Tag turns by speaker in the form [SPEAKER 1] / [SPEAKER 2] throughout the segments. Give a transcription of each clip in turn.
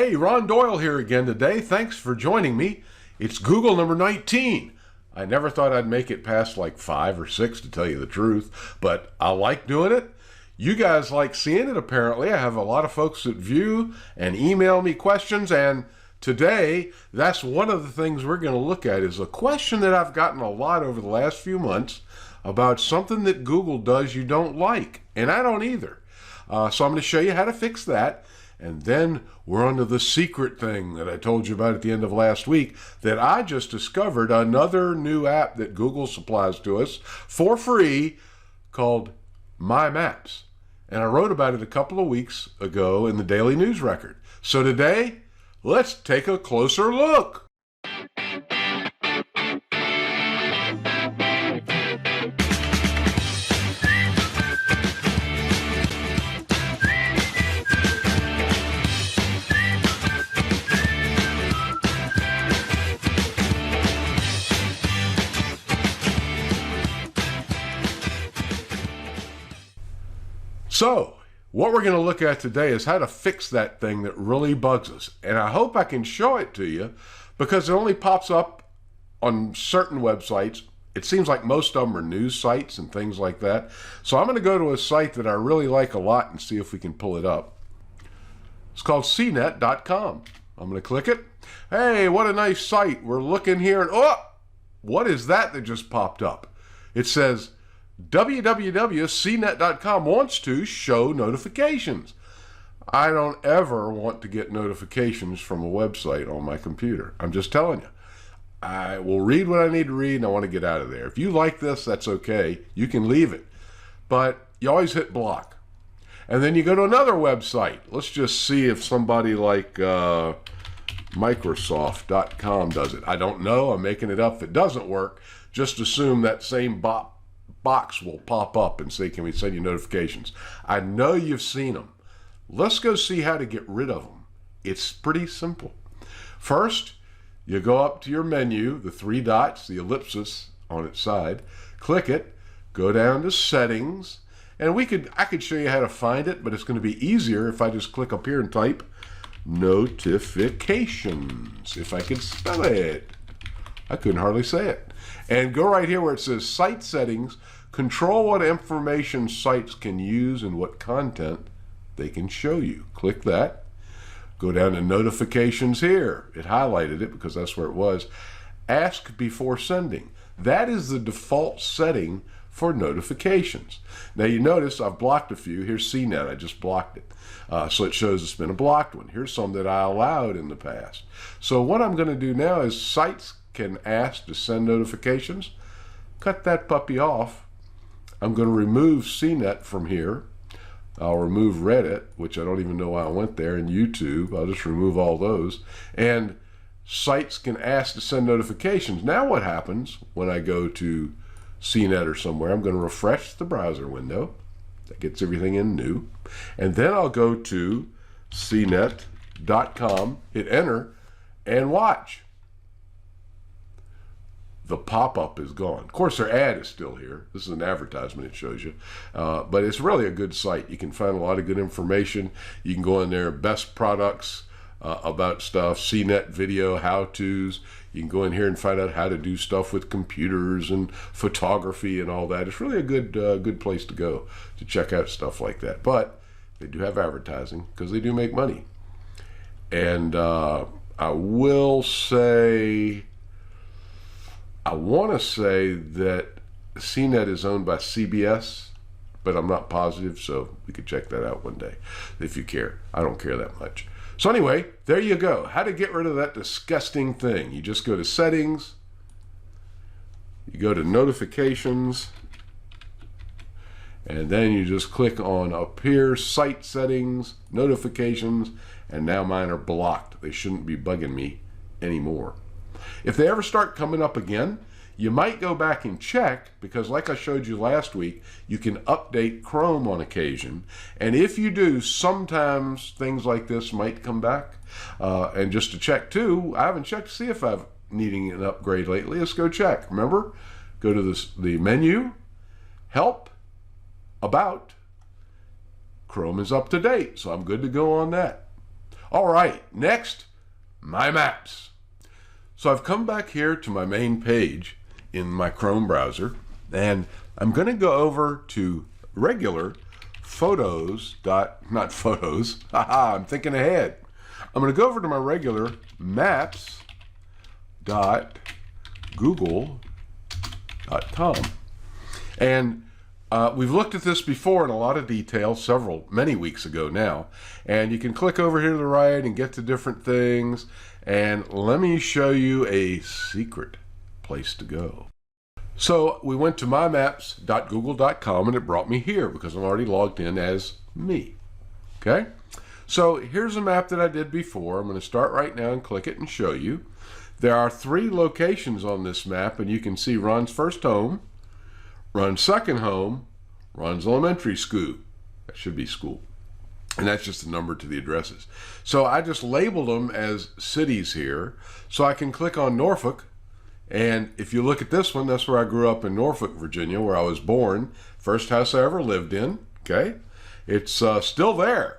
[SPEAKER 1] Hey, Ron Doyle here again today. Thanks for joining me. It's Google number 19. I never thought I'd make it past like 5 or 6 to tell you the truth, but I like doing it. You guys like seeing it apparently. I have a lot of folks that view and email me questions, and today that's one of the things we're going to look at is a question that I've gotten a lot over the last few months about something that Google does you don't like, and I don't either. So I'm going to show you how to fix that. And then we're on to the secret thing that I told you about at the end of last week, that I just discovered another new app that Google supplies to us for free called MyMaps. And I wrote about it a couple of weeks ago in the Daily News Record. So today, let's take a closer look. So, what we're going to look at today is how to fix that thing that really bugs us. And I hope I can show it to you because it only pops up on certain websites. It seems like most of them are news sites and things like that. So I'm going to go to a site that I really like a lot and see if we can pull it up. It's called cnet.com. I'm going to click it. Hey, what a nice site. We're looking here and oh, what is that just popped up? It says www.cnet.com wants to show notifications. I don't ever want to get notifications from a website on my computer. I'm just telling you. I will read what I need to read and I want to get out of there. If you like this, that's okay. You can leave it. But you always hit block. And then you go to another website. Let's just see if somebody like Microsoft.com does it. I don't know. I'm making it up. If it doesn't work, just assume that same box will pop up and say, can we send you notifications? I know you've seen them. Let's go see how to get rid of them. It's pretty simple. First, you go up to your menu, the 3 dots, the ellipsis on its side, click it, go down to settings, and I could show you how to find it, but it's going to be easier if I just click up here and type notifications, if I could spell it. I couldn't hardly say it. And go right here where it says site settings, control what information sites can use and what content they can show you. Click that. Go down to notifications here. It highlighted it because that's where it was. Ask before sending. That is the default setting for notifications. Now you notice I've blocked a few. Here's CNET. I just blocked it. So it shows it's been a blocked one. Here's some that I allowed in the past. So what I'm going to do now is sites can ask to send notifications. Cut that puppy off. I'm going to remove CNET from here. I'll remove Reddit, which I don't even know why I went there, and YouTube. I'll just remove all those. And sites can ask to send notifications. Now what happens when I go to CNET or somewhere? I'm going to refresh the browser window. That gets everything in new. And then I'll go to cnet.com, hit enter, and watch. The pop-up is gone. Of course, their ad is still here. This is an advertisement it shows you. But it's really a good site. You can find a lot of good information. You can go in there, best products about stuff, CNET video, how-tos. You can go in here and find out how to do stuff with computers and photography and all that. It's really a good place to go to check out stuff like that. But they do have advertising because they do make money. And I will say, I want to say that CNET is owned by CBS, but I'm not positive, so we could check that out one day if you care. I don't care that much. So anyway, there you go. How to get rid of that disgusting thing. You just go to settings, you go to notifications, and then you just click on up here, site settings, notifications, and now mine are blocked. They shouldn't be bugging me anymore. If they ever start coming up again, you might go back and check, because like I showed you last week, you can update Chrome on occasion. And if you do, sometimes things like this might come back. And just to check too, I haven't checked to see if I'm needing an upgrade lately. Let's go check. Remember, go to the menu, help, about. Chrome is up to date, so I'm good to go on that. All right, next, MyMaps. So I've come back here to my main page in my Chrome browser, and I'm going to go over to regular not photos, haha, I'm thinking ahead. I'm going to go over to my regular maps.google.com. And we've looked at this before in a lot of detail, many weeks ago now. And you can click over here to the right and get to different things. And let me show you a secret place to go. So we went to mymaps.google.com and it brought me here because I'm already logged in as me. Okay? So here's a map that I did before. I'm going to start right now and click it and show you. There are 3 locations on this map, and you can see Ron's first home, Ron's second home, Ron's elementary school. That should be school. And that's just the number to the addresses. So I just labeled them as cities here. So I can click on Norfolk. And if you look at this one, that's where I grew up in Norfolk, Virginia, where I was born. First house I ever lived in. Okay. It's still there.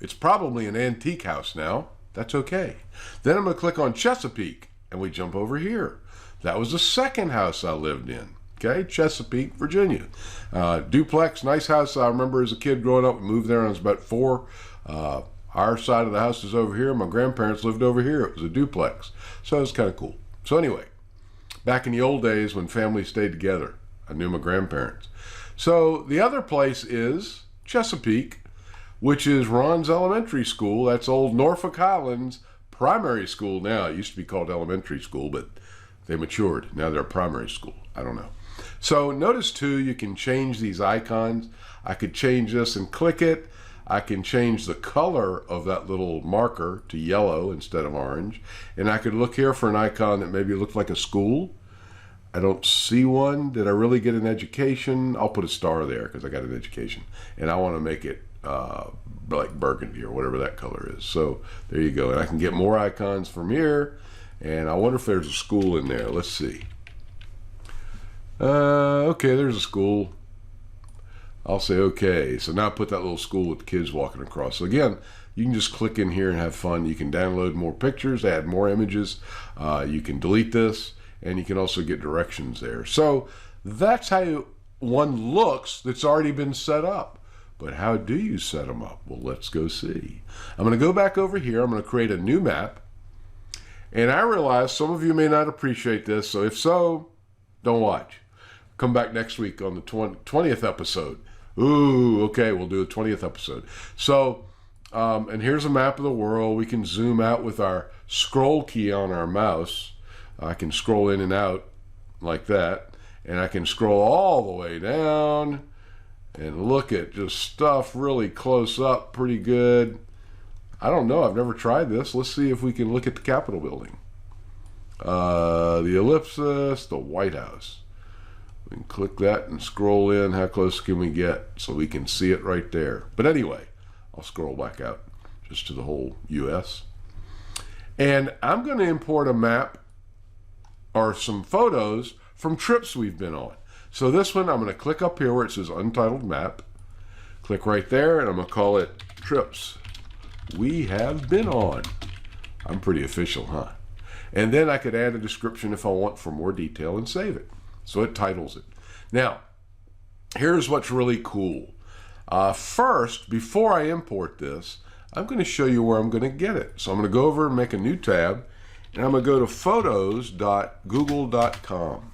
[SPEAKER 1] It's probably an antique house now. That's okay. Then I'm going to click on Chesapeake and we jump over here. That was the second house I lived in. Okay, Chesapeake, Virginia. Duplex, nice house. I remember as a kid growing up, we moved there when I was about 4. Our side of the house is over here. My grandparents lived over here. It was a duplex. So it was kind of cool. So anyway, back in the old days when families stayed together, I knew my grandparents. So the other place is Chesapeake, which is Ron's elementary school. That's old Norfolk Highlands primary school now. It used to be called elementary school, but they matured. Now they're primary school. I don't know. So notice too, you can change these icons. I could change this and click it. I can change the color of that little marker to yellow instead of orange. And I could look here for an icon that maybe looked like a school. I don't see one. Did I really get an education? I'll put a star there because I got an education. And I want to make it like burgundy or whatever that color is. So there you go. And I can get more icons from here. And I wonder if there's a school in there. Let's see. Okay, there's a school. I'll say okay. So now I put that little school with the kids walking across. So again, you can just click in here and have fun. You can download more pictures, add more images. You can delete this, and you can also get directions there. So that's how one looks that's already been set up. But how do you set them up? Well, let's go see. I'm going to go back over here. I'm going to create a new map. And I realize some of you may not appreciate this. So if so, don't watch. Come back next week on the 20th episode. Ooh, okay, we'll do a 20th episode. So, and here's a map of the world. We can zoom out with our scroll key on our mouse. I can scroll in and out like that. And I can scroll all the way down and look at just stuff really close up, pretty good. I don't know, I've never tried this. Let's see if we can look at the Capitol building. The ellipsis, the White House. We can click that and scroll in. How close can we get so we can see it right there? But anyway, I'll scroll back out just to the whole US. And I'm going to import a map or some photos from trips we've been on. So this one, I'm going to click up here where it says Untitled Map. Click right there, and I'm going to call it Trips We Have Been On. I'm pretty official, huh? And then I could add a description if I want for more detail and save it. So it titles it. Now, here's what's really cool. First, before I import this, I'm going to show you where I'm going to get it. So I'm going to go over and make a new tab, and I'm going to go to photos.google.com.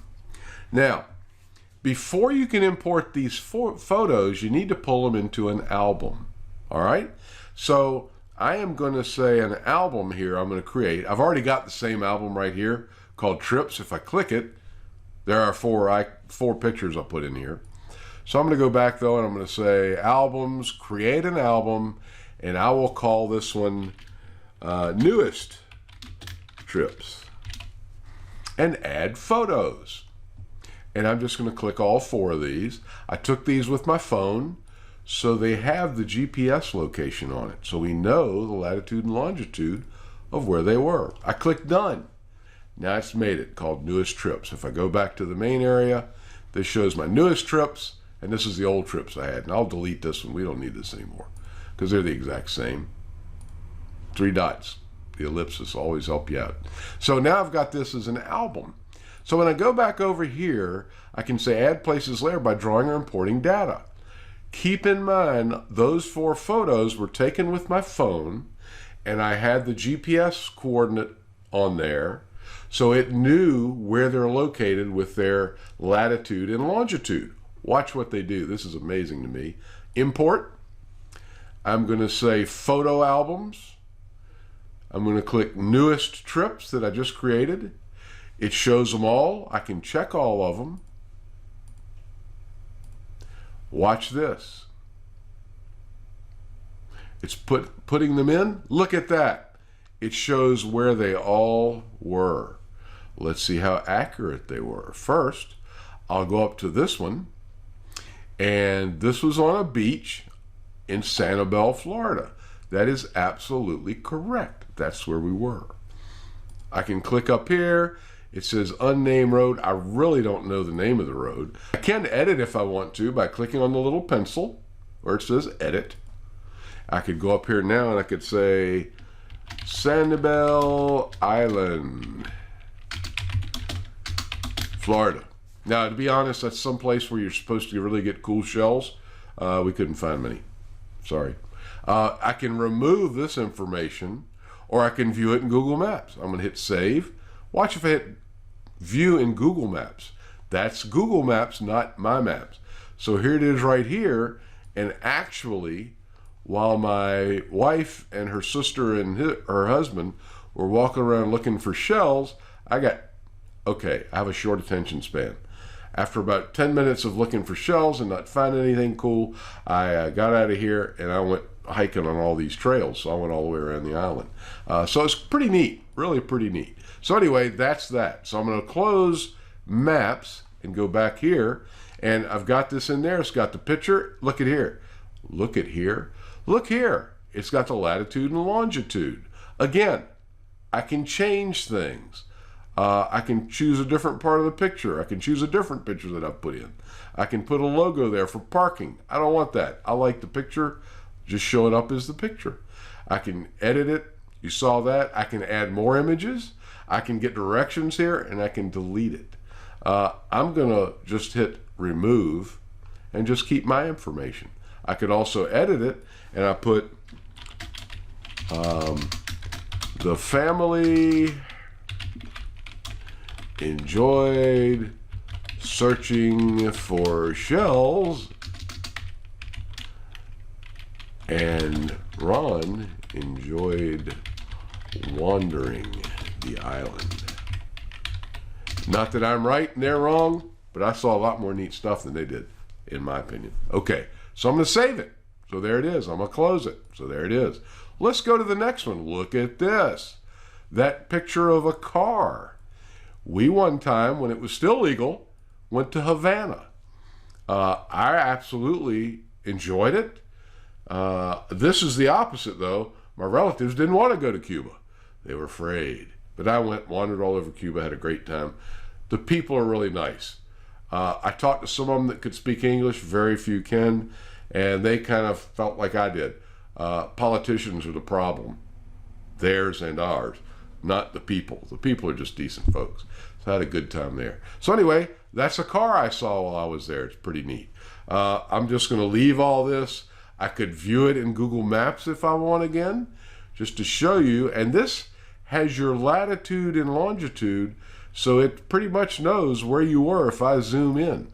[SPEAKER 1] Now, before you can import these photos, you need to pull them into an album. All right? So I am going to say an album here I'm going to create. I've already got the same album right here called Trips. If I click it, there are four pictures I'll put in here. So I'm going to go back though, and I'm going to say albums, create an album, and I will call this one Newest Trips, and add photos. And I'm just going to click all 4 of these. I took these with my phone, so they have the GPS location on it. So we know the latitude and longitude of where they were. I click done. Now it's made it, called Newest Trips. If I go back to the main area, this shows my newest trips, and this is the old trips I had. And I'll delete this one. We don't need this anymore because they're the exact same. 3 dots. The ellipsis always help you out. So now I've got this as an album. So when I go back over here, I can say add places layer by drawing or importing data. Keep in mind, those 4 photos were taken with my phone, and I had the GPS coordinate on there, so it knew where they're located with their latitude and longitude. Watch what they do. This is amazing to me. Import. I'm going to say photo albums. I'm going to click newest trips that I just created. It shows them all. I can check all of them. Watch this. It's putting them in. Look at that. It shows where they all were. Let's see how accurate they were. First, I'll go up to this one. And this was on a beach in Sanibel, Florida. That is absolutely correct. That's where we were. I can click up here. It says unnamed road. I really don't know the name of the road. I can edit if I want to by clicking on the little pencil where it says edit. I could go up here now and I could say Sanibel Island, Florida. Now, to be honest, that's some place where you're supposed to really get cool shells. We couldn't find many. Sorry. I can remove this information, or I can view it in Google Maps. I'm going to hit save. Watch if I hit view in Google Maps. That's Google Maps, not MyMaps. So here it is right here. And actually, while my wife and her sister and her husband were walking around looking for shells, I have a short attention span. After about 10 minutes of looking for shells and not finding anything cool, I got out of here and I went hiking on all these trails. So I went all the way around the island. So it's pretty neat, really pretty neat. So anyway, that's that. So I'm going to close Maps and go back here. And I've got this in there. It's got the picture. Look at here. Look at here. Look here. It's got the latitude and longitude. Again, I can change things. I can choose a different part of the picture. I can choose a different picture that I've put in. I can put a logo there for parking. I don't want that. I like the picture just showing up as the picture. I can edit it. You saw that. I can add more images. I can get directions here, and I can delete it. I'm going to just hit remove and just keep my information. I could also edit it, and I put the family enjoyed searching for shells, and Ron enjoyed wandering the island. Not that I'm right and they're wrong, but I saw a lot more neat stuff than they did, in my opinion. Okay, so I'm going to save it. So there it is. I'm going to close it. So there it is. Let's go to the next one. Look at this. That picture of a car. We one time, when it was still legal, went to Havana. I absolutely enjoyed it. This is the opposite, though. My relatives didn't want to go to Cuba. They were afraid. But I went, wandered all over Cuba, had a great time. The people are really nice. I talked to some of them that could speak English, very few can, and they kind of felt like I did. Politicians are the problem, theirs and ours, not the people. The people are just decent folks. So I had a good time there. So anyway, that's a car I saw while I was there. It's pretty neat. I'm just going to leave all this. I could view it in Google Maps if I want again, just to show you. And this has your latitude and longitude, so it pretty much knows where you were if I zoom in.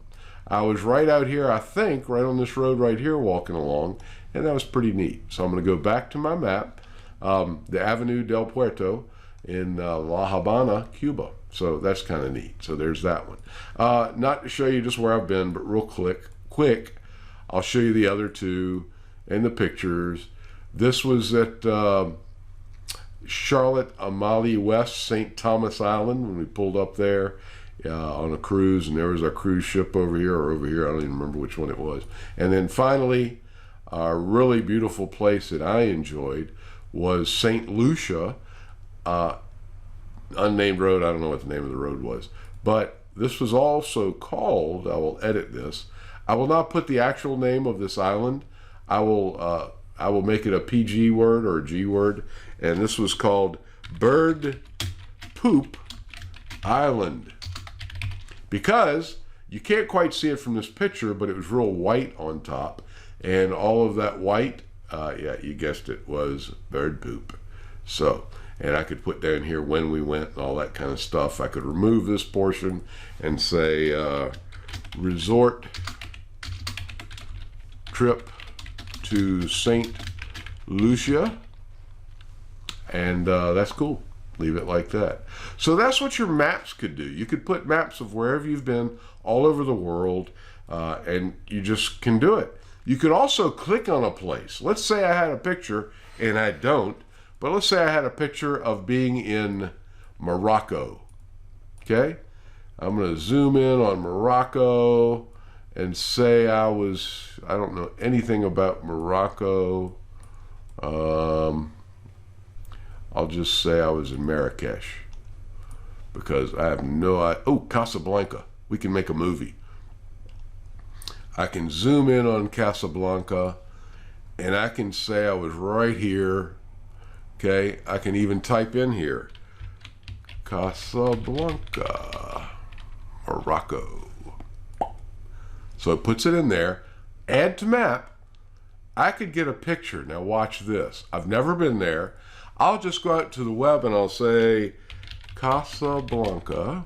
[SPEAKER 1] I was right out here, I think, right on this road right here walking along, and that was pretty neat. So I'm going to go back to my map, the Avenue del Puerto in La Habana, Cuba. So that's kind of neat. So there's that one. Not to show you just where I've been, but real quick, I'll show you the other two and the pictures. This was at Charlotte Amalie West, St. Thomas Island, when we pulled up there on a cruise, and there was our cruise ship over here, or over here, I don't even remember which one it was. And then finally, a really beautiful place that I enjoyed was St. Lucia, unnamed road. I don't know what the name of the road was, but this was also called, I will edit this, I will not put the actual name of this island. I will make it a PG word or a G word, And this was called Bird Poop Island. Because you can't quite see it from this picture, but it was real white on top. And all of that white, yeah, you guessed it, was bird poop. So, and I could put down here when we went and all that kind of stuff. I could remove this portion and say resort trip to St. Lucia. And that's cool. Leave it like that. So that's what your maps could do. You could put maps of wherever you've been all over the world, and you just can do it. You could also click on a place. Let's say I had a picture, and I don't, but let's say I had a picture of being in Morocco. Okay? I'm going to zoom in on Morocco and say I don't know anything about Morocco. I'll just say I was in Marrakesh because I have no idea. Oh, Casablanca. We can make a movie. I can zoom in on Casablanca and I can say I was right here. Okay, I can even type in here Casablanca, Morocco. So it puts it in there. Add to map. I could get a picture. Now watch this. I've never been there. I'll just go out to the web and I'll say Casablanca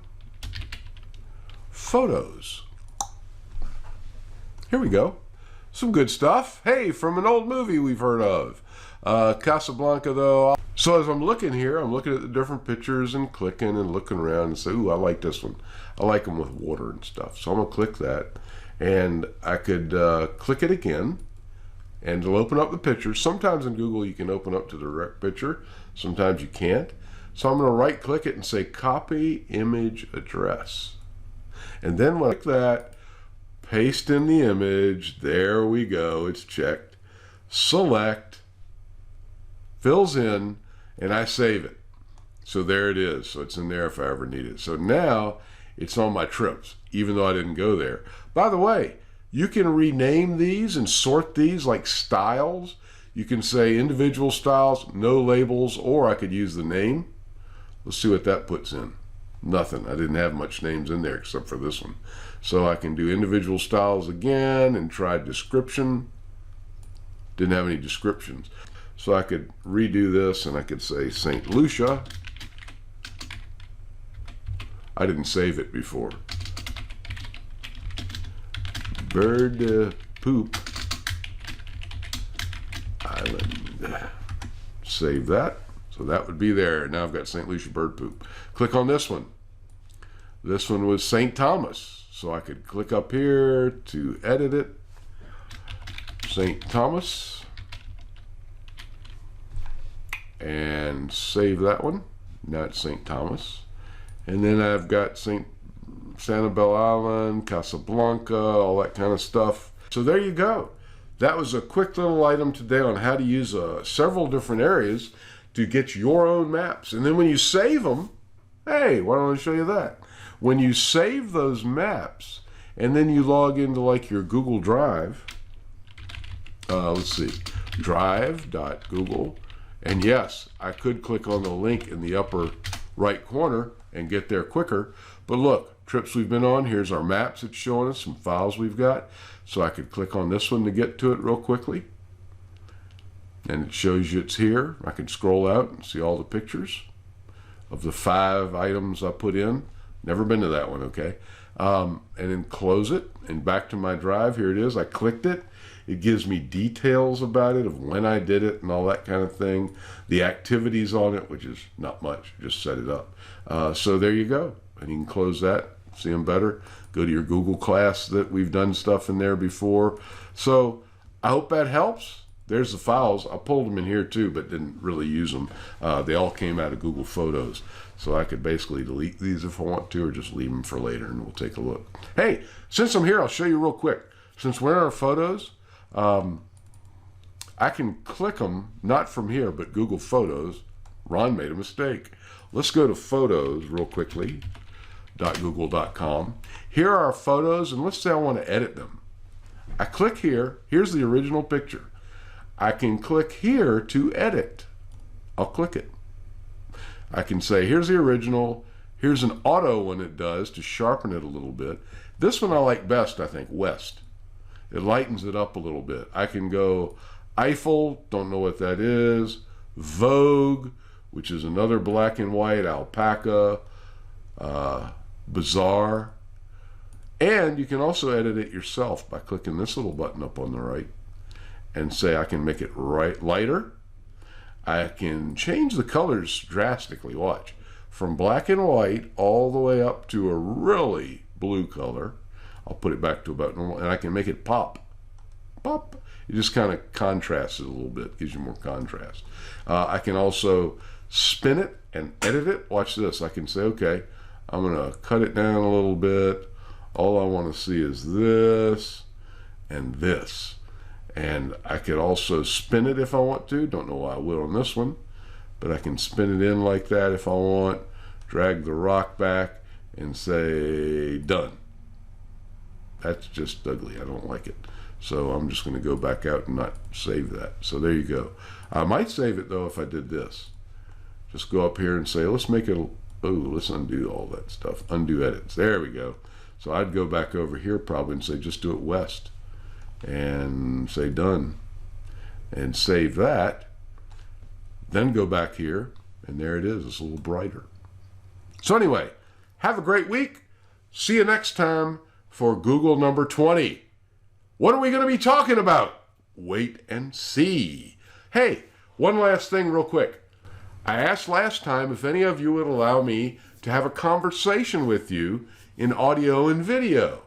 [SPEAKER 1] photos. Here we go. Some good stuff. Hey, from an old movie we've heard of. Casablanca though. So as I'm looking here, I'm looking at the different pictures and clicking and looking around and say, ooh, I like this one. I like them with water and stuff. So I'm gonna click that. And I could click it again. And it'll open up the picture. Sometimes in Google you can open up to the direct picture. Sometimes you can't. So I'm going to right click it and say copy image address. And then when I click that, paste in the image. There we go. It's checked. Select. Fills in. And I save it. So there it is. So it's in there if I ever need it. So now it's on my trips, even though I didn't go there. By the way, you can rename these and sort these like styles. You can say individual styles, no labels, or I could use the name. Let's see what that puts in. Nothing. I didn't have much names in there except for this one. So I can do individual styles again and try description. Didn't have any descriptions. So I could redo this and I could say St. Lucia. I didn't save it before. Bird Poop Island. Save that. So that would be there. Now I've got St. Lucia Bird Poop. Click on this one. This one was St. Thomas. So I could click up here to edit it. St. Thomas. And save that one. Now it's St. Thomas. And then I've got Sanibel Island, Casablanca, all that kind of stuff. So there you go. That was a quick little item today on how to use several different areas to get your own maps. And then when you save them, hey, why don't I show you that? When you save those maps and then you log into like your Google Drive, let's see, drive.google, and yes, I could click on the link in the upper right corner and get there quicker. But look, trips we've been on, here's our maps it's showing us, some files we've got. So I could click on this one to get to it real quickly. And it shows you it's here. I can scroll out and see all the pictures of the 5 items I put in. Never been to that one, okay? And then close it and back to my drive. Here it is. I clicked it. It gives me details about it, of when I did it and all that kind of thing. The activities on it, which is not much, just set it up. So there you go. And you can close that, see them better. Go to your Google class that we've done stuff in there before. So I hope that helps. There's the files. I pulled them in here too, but didn't really use them. They all came out of Google Photos. So I could basically delete these if I want to, or just leave them for later and we'll take a look. Hey, since I'm here, I'll show you real quick. Since we're in our photos, I can click them, not from here, but Google Photos. Ron made a mistake. Let's go to Photos real quickly, .google.com. Here are our photos, and let's say I want to edit them. I click here. Here's the original picture. I can click here to edit. I'll click it. I can say, here's the original. Here's an auto one it does to sharpen it a little bit. This one I like best, I think, West. It lightens it up a little bit. I can go Eiffel, don't know what that is. Vogue, which is another black and white. Alpaca, Bazaar. And you can also edit it yourself by clicking this little button up on the right and say I can make it lighter. I can change the colors drastically, watch. From black and white all the way up to a really blue color. I'll put it back to about normal, and I can make it pop. Pop. It just kind of contrasts it a little bit, gives you more contrast. I can also spin it and edit it. Watch this. I can say, okay, I'm going to cut it down a little bit. All I want to see is this and this. And I could also spin it if I want to. Don't know why I will on this one, but I can spin it in like that if I want. Drag the rock back and say done. That's just ugly. I don't like it. So I'm just going to go back out and not save that. So there you go. I might save it though if I did this. Just go up here and say, let's make it, let's undo all that stuff. Undo edits. There we go. So I'd go back over here probably and say, just do it West. And say done. And save that. Then go back here. And there it is. It's a little brighter. So anyway, have a great week. See you next time for Google number 20. What are we going to be talking about? Wait and see. Hey, one last thing real quick. I asked last time if any of you would allow me to have a conversation with you in audio and video.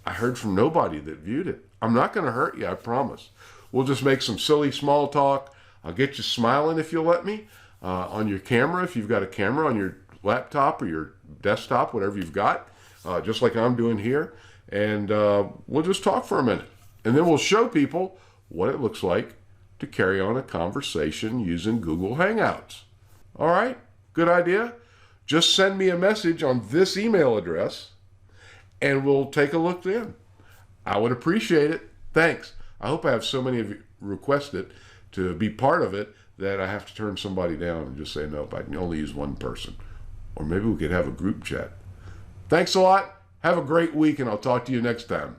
[SPEAKER 1] I heard from nobody that viewed it. I'm not going to hurt you, I promise. We'll just make some silly small talk. I'll get you smiling if you'll let me. On your camera, if you've got a camera on your laptop or your desktop, whatever you've got, just like I'm doing here. And we'll just talk for a minute. And then we'll show people what it looks like to carry on a conversation using Google Hangouts. All right? Good idea? Just send me a message on this email address, and we'll take a look then. I would appreciate it. Thanks. I hope I have so many of you request it to be part of it that I have to turn somebody down and just say, nope, I can only use one person. Or maybe we could have a group chat. Thanks a lot. Have a great week, and I'll talk to you next time.